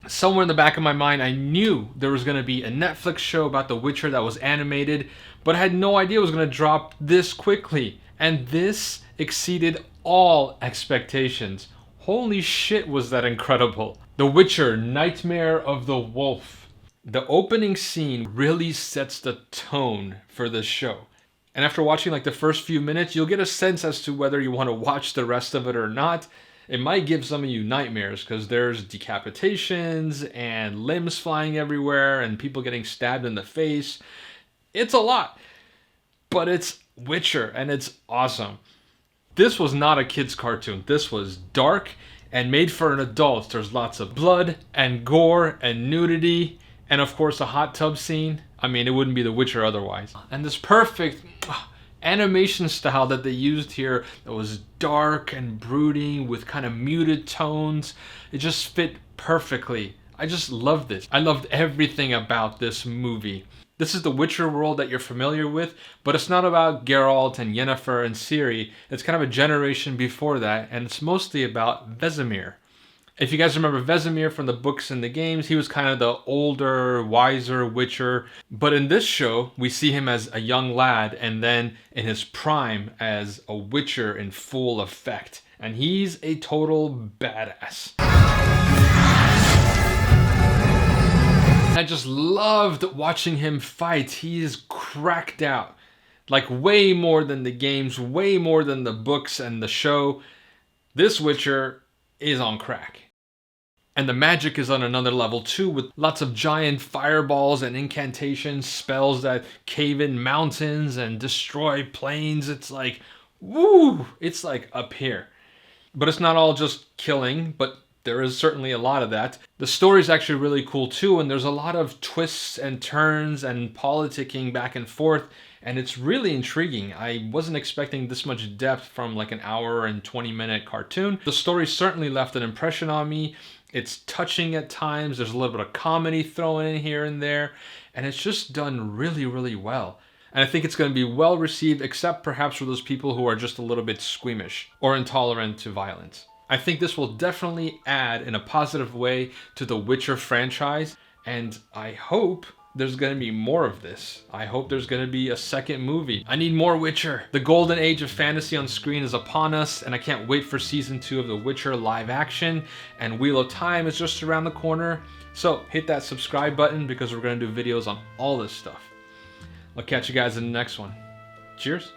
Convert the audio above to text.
somewhere in the back of my mind, I knew there was going to be a Netflix show about The Witcher that was animated, but I had no idea it was going to drop this quickly. And this exceeded all expectations. Holy shit, was that incredible. The Witcher, Nightmare of the Wolf. The opening scene really sets the tone for this show. And after watching like the first few minutes, you'll get a sense as to whether you want to watch the rest of it or not. It might give some of you nightmares because there's decapitations and limbs flying everywhere and people getting stabbed in the face. It's a lot, but it's Witcher and it's awesome. This was not a kid's cartoon. This was dark and made for an adult. There's lots of blood and gore and nudity and of course a hot tub scene. I mean, it wouldn't be The Witcher otherwise. And this perfect animation style that they used here that was dark and brooding with kind of muted tones. It just fit perfectly. I just loved this. I loved everything about this movie. This is the Witcher world that you're familiar with, but it's not about Geralt and Yennefer and Ciri. It's kind of a generation before that, and it's mostly about Vesemir. If you guys remember Vesemir from the books and the games, he was kind of the older, wiser Witcher. But in this show, we see him as a young lad and then in his prime as a Witcher in full effect. And he's a total badass. I just loved watching him fight. He is cracked out. Like way more than the games, way more than the books and the show. This Witcher is on crack. And the magic is on another level too, with lots of giant fireballs and incantations, spells that cave in mountains and destroy plains. It's like, woo! It's like up here. But it's not all just killing, but there is certainly a lot of that. The story is actually really cool too, and there's a lot of twists and turns and politicking back and forth, and it's really intriguing. I wasn't expecting this much depth from like an hour and 20-minute cartoon. The story certainly left an impression on me. It's touching at times. There's a little bit of comedy thrown in here and there, and it's just done really, really well. And I think it's going to be well received, except perhaps for those people who are just a little bit squeamish or intolerant to violence. I think this will definitely add in a positive way to the Witcher franchise, and I hope there's going to be more of this. I hope there's going to be a second movie. I need more Witcher. The golden age of fantasy on screen is upon us, and I can't wait for season 2 of The Witcher live action, and Wheel of Time is just around the corner. So hit that subscribe button because we're going to do videos on all this stuff. I'll catch you guys in the next one. Cheers.